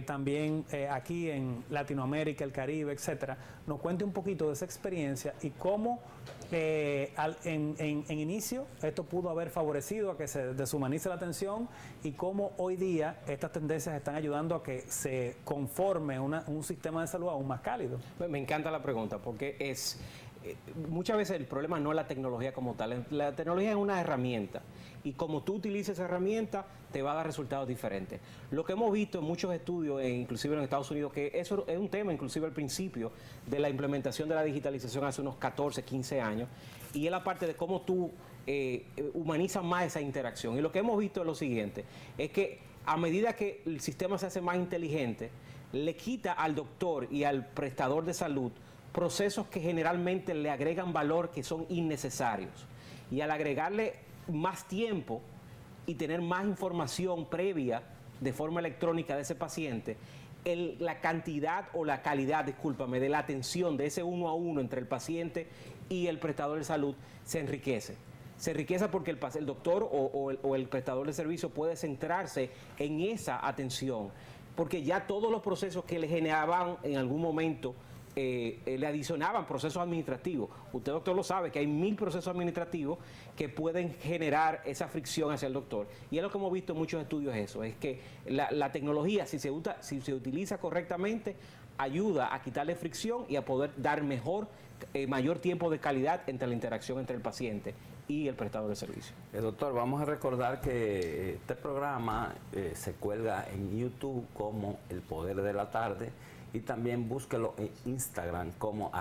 Speaker 1: también aquí en Latinoamérica, el Caribe, etcétera, nos cuente un poquito de esa experiencia y cómo en inicio esto pudo haber favorecido a que se deshumanice la atención y cómo hoy día estas tendencias están ayudando a que se conforme un sistema de salud aún más cálido.
Speaker 4: Me encanta la pregunta porque muchas veces el problema no es la tecnología como tal. La tecnología es una herramienta y como tú utilices esa herramienta te va a dar resultados diferentes. Lo que hemos visto en muchos estudios, inclusive en Estados Unidos, que eso es un tema inclusive al principio de la implementación de la digitalización hace unos 14, 15 años, y es la parte de cómo tú humanizas más esa interacción. Y lo que hemos visto es lo siguiente, es que a medida que el sistema se hace más inteligente, le quita al doctor y al prestador de salud procesos que generalmente le agregan valor que son innecesarios. Y al agregarle más tiempo y tener más información previa de forma electrónica de ese paciente, la cantidad o la calidad, discúlpame, de la atención de ese uno a uno entre el paciente y el prestador de salud se enriquece. Se enriquece porque el doctor o el prestador de servicio puede centrarse en esa atención, porque ya todos los procesos que le generaban en algún momento le adicionaban procesos administrativos. Usted, doctor, lo sabe, que hay 1000 procesos administrativos que pueden generar esa fricción hacia el doctor. Y es lo que hemos visto en muchos estudios eso, es que la tecnología, si se utiliza correctamente, ayuda a quitarle fricción y a poder dar mayor tiempo de calidad entre la interacción entre el paciente y el prestador de servicio.
Speaker 3: Doctor, vamos a recordar que este programa se cuelga en YouTube como El Poder de la Tarde y también búsquelo en Instagram como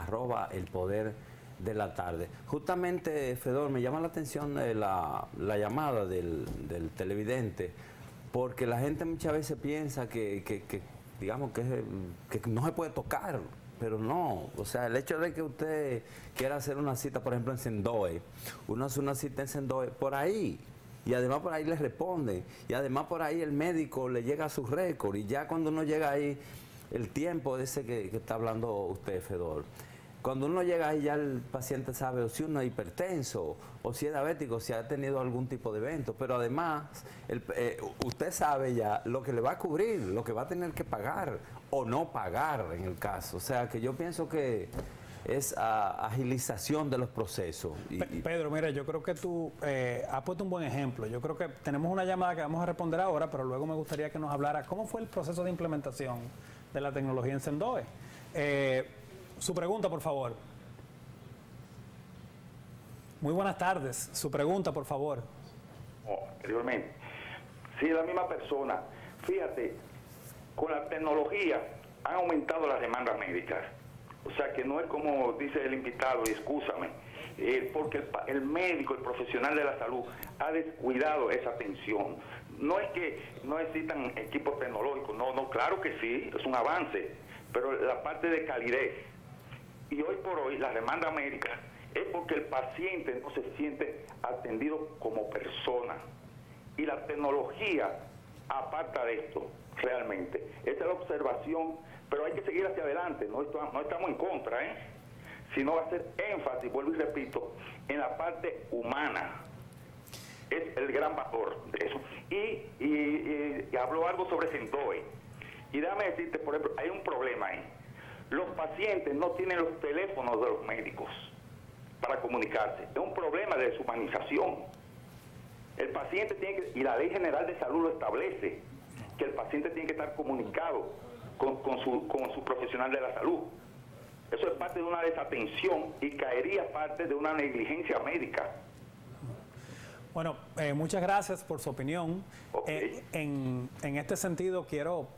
Speaker 3: @elpoderDeLaTarde. Justamente, Fedor, me llama la atención la llamada del televidente, porque la gente muchas veces piensa que digamos que no se puede tocar, pero no. O sea, el hecho de que usted quiera hacer una cita, por ejemplo, en Sendoe, uno hace una cita en Sendoe por ahí, y además por ahí le responden, y además por ahí el médico le llega a su récord, y ya cuando uno llega ahí, el tiempo ese que está hablando usted, Fedor, cuando uno llega ahí ya el paciente sabe o si uno es hipertenso, o si es diabético, si ha tenido algún tipo de evento, pero además usted sabe ya lo que le va a cubrir, lo que va a tener que pagar o no pagar en el caso. O sea que yo pienso que es agilización de los procesos.
Speaker 1: Pedro, mira, yo creo que tú has puesto un buen ejemplo. Yo creo que tenemos una llamada que vamos a responder ahora, pero luego me gustaría que nos hablara cómo fue el proceso de implementación de la tecnología en Sendoe. Su pregunta, por favor. Muy buenas tardes. Su pregunta, por favor.
Speaker 5: Anteriormente. Sí, la misma persona. Fíjate, con la tecnología han aumentado las demandas médicas. O sea que no es como dice el invitado, y excúsame, porque el médico, el profesional de la salud ha descuidado esa atención. No es que no existan equipos tecnológicos, no, claro que sí, es un avance, pero la parte de calidez. Y hoy por hoy las demandas médicas es porque el paciente no se siente atendido como persona. Y la tecnología aparta de esto, realmente. Esa es la observación, pero hay que seguir hacia adelante, no estamos en contra, sino hacer énfasis, vuelvo y repito, en la parte humana. Es el gran valor de eso. Y habló algo sobre Sendoe. Y déjame decirte, por ejemplo, hay un problema ahí. Los pacientes no tienen los teléfonos de los médicos para comunicarse. Es un problema de deshumanización. El paciente tiene que, y la Ley General de Salud lo establece, que el paciente tiene que estar comunicado con su profesional de la salud. Eso es parte de una desatención y caería parte de una negligencia médica.
Speaker 1: Bueno, muchas gracias por su opinión.
Speaker 5: Okay.
Speaker 1: En este sentido, quiero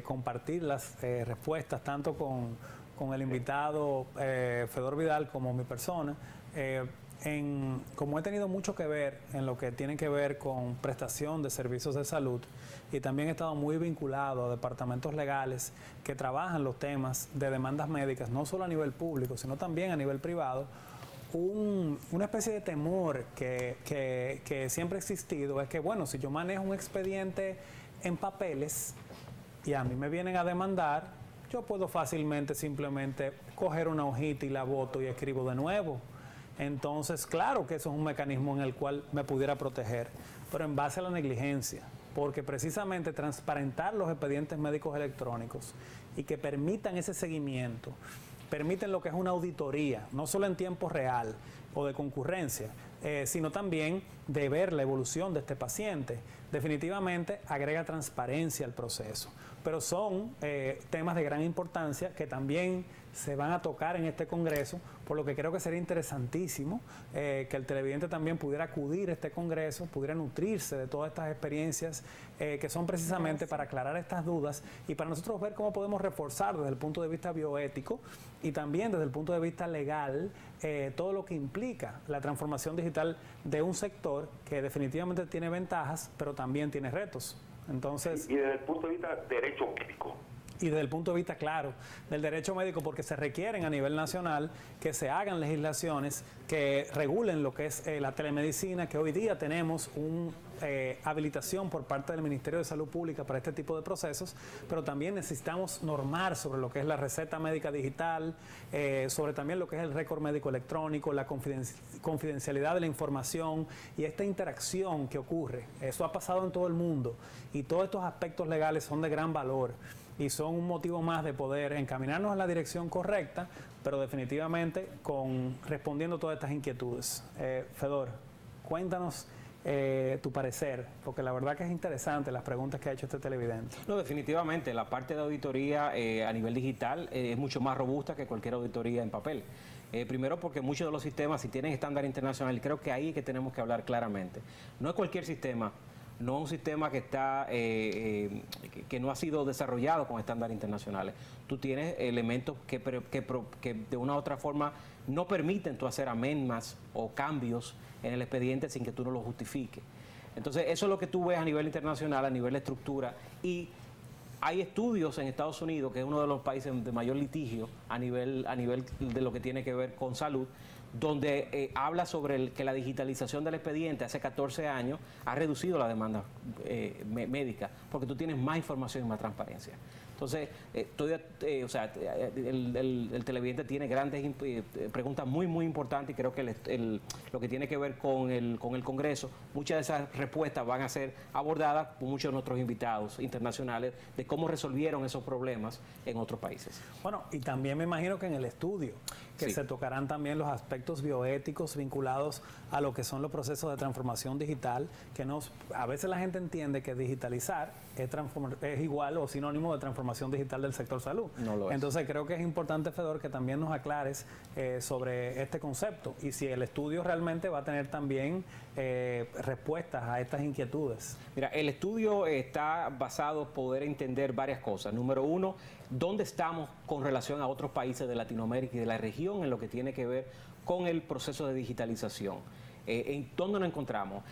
Speaker 1: compartir las respuestas tanto con el invitado Fedor Vidal como mi persona. Como he tenido mucho que ver en lo que tiene que ver con prestación de servicios de salud y también he estado muy vinculado a departamentos legales que trabajan los temas de demandas médicas, no solo a nivel público, sino también a nivel privado, una especie de temor que siempre ha existido es que, bueno, si yo manejo un expediente en papeles y a mí me vienen a demandar, yo puedo fácilmente simplemente coger una hojita y la boto y escribo de nuevo. Entonces, claro que eso es un mecanismo en el cual me pudiera proteger, pero en base a la negligencia, porque precisamente transparentar los expedientes médicos electrónicos y que permitan ese seguimiento, permiten lo que es una auditoría, no solo en tiempo real o de concurrencia, sino también de ver la evolución de este paciente. Definitivamente agrega transparencia al proceso, pero son temas de gran importancia que también se van a tocar en este Congreso, por lo que creo que sería interesantísimo que el televidente también pudiera acudir a este Congreso, pudiera nutrirse de todas estas experiencias que son precisamente para aclarar estas dudas y para nosotros ver cómo podemos reforzar desde el punto de vista bioético y también desde el punto de vista legal todo lo que implica la transformación digital de un sector que definitivamente tiene ventajas, pero también tiene retos. Entonces,
Speaker 5: y desde el punto de vista de derecho médico.
Speaker 1: Y desde el punto de vista, claro, del derecho médico, porque se requieren a nivel nacional que se hagan legislaciones que regulen lo que es la telemedicina, que hoy día tenemos una habilitación por parte del Ministerio de Salud Pública para este tipo de procesos, pero también necesitamos normar sobre lo que es la receta médica digital, sobre también lo que es el récord médico electrónico, la confidencialidad de la información y esta interacción que ocurre. Eso ha pasado en todo el mundo y todos estos aspectos legales son de gran valor y son un motivo más de poder encaminarnos en la dirección correcta, pero definitivamente respondiendo todas estas inquietudes. Fedor, cuéntanos tu parecer, porque la verdad que es interesante las preguntas que ha hecho este televidente.
Speaker 4: No, definitivamente, la parte de auditoría a nivel digital es mucho más robusta que cualquier auditoría en papel. Primero porque muchos de los sistemas, si tienen estándar internacional, creo que ahí es que tenemos que hablar claramente. No es cualquier sistema, no un sistema que está que no ha sido desarrollado con estándares internacionales. Tú tienes elementos que de una u otra forma no permiten tú hacer amendments o cambios en el expediente sin que tú no lo justifiques. Entonces, eso es lo que tú ves a nivel internacional, a nivel de estructura, y hay estudios en Estados Unidos, que es uno de los países de mayor litigio a nivel de lo que tiene que ver con salud, donde habla sobre que la digitalización del expediente hace 14 años ha reducido la demanda médica, porque tú tienes más información y más transparencia. Entonces, el televidente tiene grandes preguntas muy importantes y creo que lo que tiene que ver con el Congreso, muchas de esas respuestas van a ser abordadas por muchos de nuestros invitados internacionales de cómo resolvieron esos problemas en otros países.
Speaker 1: Bueno, y también me imagino que en el estudio, que se tocarán también los aspectos bioéticos vinculados a lo que son los procesos de transformación digital, que a veces la gente entiende que digitalizar es igual o sinónimo de transformación digital del sector salud.
Speaker 4: No lo es.
Speaker 1: Entonces creo que es importante, Fedor, que también nos aclares sobre este concepto y si el estudio realmente va a tener también respuestas a estas inquietudes.
Speaker 4: Mira, el estudio está basado en poder entender varias cosas. Número uno, ¿dónde estamos con relación a otros países de Latinoamérica y de la región en lo que tiene que ver con el proceso de digitalización? ¿En dónde nos encontramos?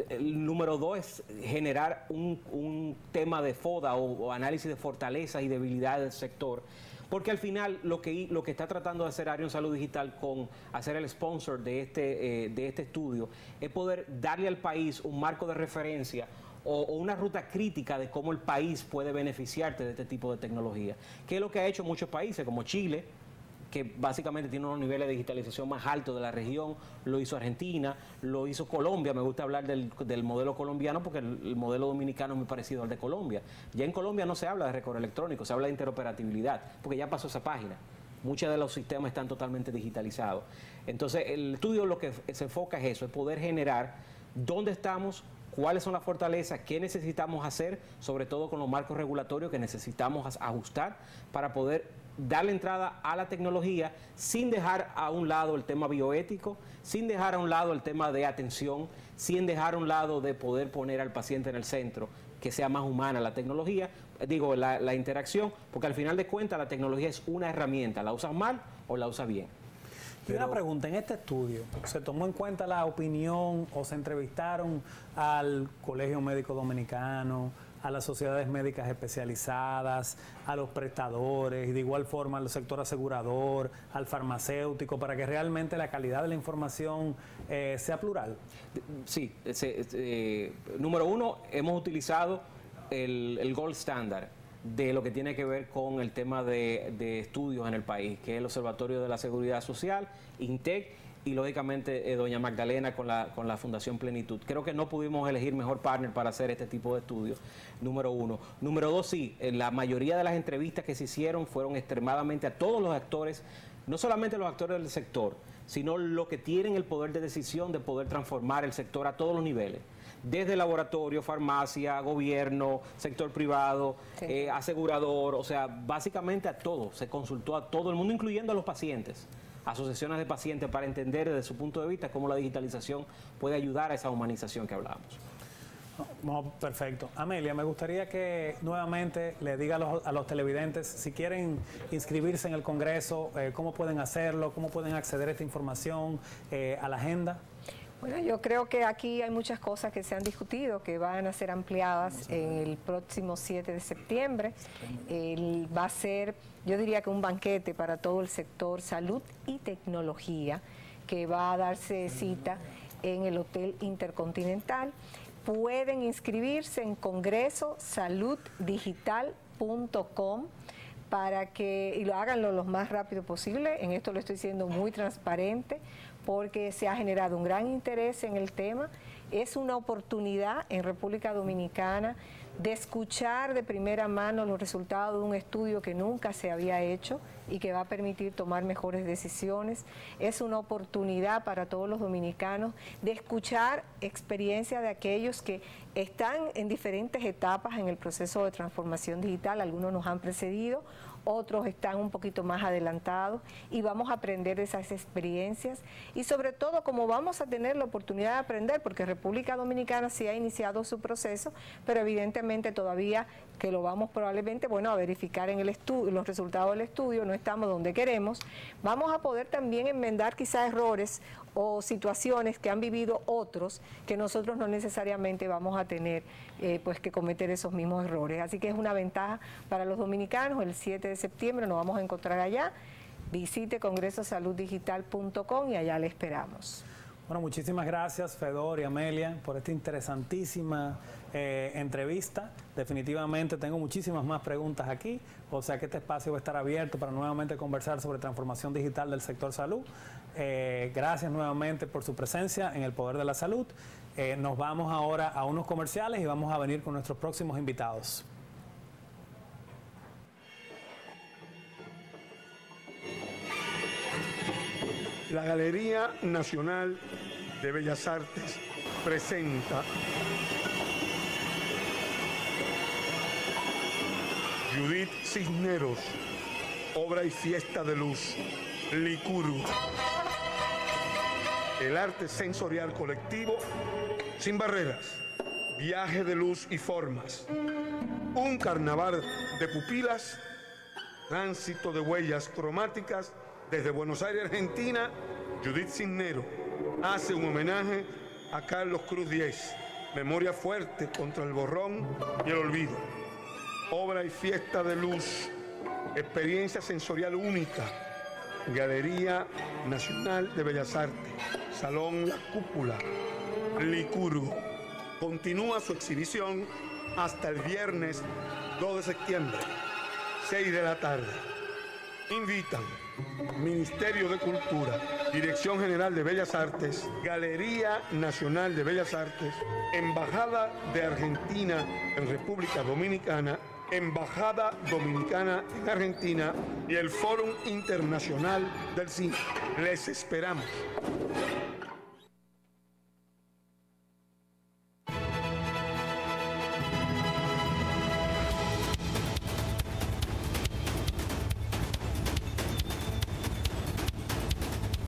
Speaker 4: El número dos es generar un tema de FODA o análisis de fortalezas y debilidades del sector, Porque al final lo que está tratando de hacer Arion Salud Digital con hacer el sponsor de este estudio es poder darle al país un marco de referencia o una ruta crítica de cómo el país puede beneficiarte de este tipo de tecnología, que es lo que ha hecho muchos países como Chile, que básicamente tiene unos niveles de digitalización más altos de la región, lo hizo Argentina, lo hizo Colombia. Me gusta hablar del modelo colombiano porque el modelo dominicano es muy parecido al de Colombia. Ya en Colombia no se habla de récord electrónico, se habla de interoperabilidad, porque ya pasó esa página. Muchos de los sistemas están totalmente digitalizados. Entonces, el estudio lo que se enfoca es eso, es poder generar dónde estamos, cuáles son las fortalezas, qué necesitamos hacer, sobre todo con los marcos regulatorios que necesitamos ajustar para poder darle entrada a la tecnología sin dejar a un lado el tema bioético, sin dejar a un lado el tema de atención, sin dejar a un lado de poder poner al paciente en el centro, que sea más humana la tecnología, la interacción, porque al final de cuentas la tecnología es una herramienta, la usas mal o la usas bien.
Speaker 1: Y una pregunta, en este estudio, ¿se tomó en cuenta la opinión o se entrevistaron al Colegio Médico Dominicano, a las sociedades médicas especializadas, a los prestadores y de igual forma al sector asegurador, al farmacéutico, para que realmente la calidad de la información sea plural?
Speaker 4: Sí, número uno, hemos utilizado el gold standard de lo que tiene que ver con el tema de estudios en el país, que es el Observatorio de la Seguridad Social, INTEC, y lógicamente doña Magdalena con la Fundación Plenitud. Creo que no pudimos elegir mejor partner para hacer este tipo de estudios, número uno. Número dos, sí, la mayoría de las entrevistas que se hicieron fueron extremadamente a todos los actores, no solamente los actores del sector, sino los que tienen el poder de decisión de poder transformar el sector a todos los niveles. Desde laboratorio, farmacia, gobierno, sector privado, sí, asegurador, o sea, básicamente a todo. Se consultó a todo el mundo, incluyendo a los pacientes, asociaciones de pacientes, para entender desde su punto de vista cómo la digitalización puede ayudar a esa humanización que hablábamos.
Speaker 1: Perfecto. Amelia, me gustaría que nuevamente le diga a los televidentes si quieren inscribirse en el Congreso, cómo pueden hacerlo, cómo pueden acceder a esta información, a la agenda.
Speaker 2: Bueno, yo creo que aquí hay muchas cosas que se han discutido que van a ser ampliadas en el próximo 7 de septiembre. Va a ser, yo diría que un banquete para todo el sector salud y tecnología, que va a darse cita en el Hotel Intercontinental. Pueden inscribirse en congresosaluddigital.com para que, y lo hagan lo más rápido posible. En esto lo estoy siendo muy transparente, porque se ha generado un gran interés en el tema. Es una oportunidad en República Dominicana de escuchar de primera mano los resultados de un estudio que nunca se había hecho y que va a permitir tomar mejores decisiones. Es una oportunidad para todos los dominicanos de escuchar experiencias de aquellos que están en diferentes etapas en el proceso de transformación digital. Algunos nos han precedido, otros están un poquito más adelantados, y vamos a aprender de esas experiencias y sobre todo como vamos a tener la oportunidad de aprender, porque República Dominicana sí ha iniciado su proceso, pero evidentemente todavía que lo vamos probablemente, a verificar en el estudio, los resultados del estudio, no estamos donde queremos. Vamos a poder también enmendar quizás errores o situaciones que han vivido otros, que nosotros no necesariamente vamos a tener que cometer esos mismos errores. Así que es una ventaja para los dominicanos. El 7 de septiembre nos vamos a encontrar allá. Visite congresosaluddigital.com y allá le esperamos.
Speaker 1: Bueno, muchísimas gracias, Fedor y Amelia, por esta interesantísima entrevista. Definitivamente tengo muchísimas más preguntas aquí, o sea que este espacio va a estar abierto para nuevamente conversar sobre transformación digital del sector salud. Gracias nuevamente por su presencia en El Poder de la Salud. Nos vamos ahora a unos comerciales y vamos a venir con nuestros próximos invitados.
Speaker 6: La Galería Nacional de Bellas Artes presenta Judith Cisneros, obra y fiesta de luz, Licuru. El arte sensorial colectivo sin barreras, viaje de luz y formas, un carnaval de pupilas, tránsito de huellas cromáticas. Desde Buenos Aires, Argentina, Judith Cisneros hace un homenaje a Carlos Cruz Diez, memoria fuerte contra el borrón y el olvido. Obra y fiesta de luz, experiencia sensorial única, Galería Nacional de Bellas Artes, Salón La Cúpula, Licurgo. Continúa su exhibición hasta el viernes 2 de septiembre, 6 de la tarde. Invitan Ministerio de Cultura, Dirección General de Bellas Artes, Galería Nacional de Bellas Artes, Embajada de Argentina en República Dominicana, Embajada Dominicana en Argentina y el Fórum Internacional del Cine. Les esperamos.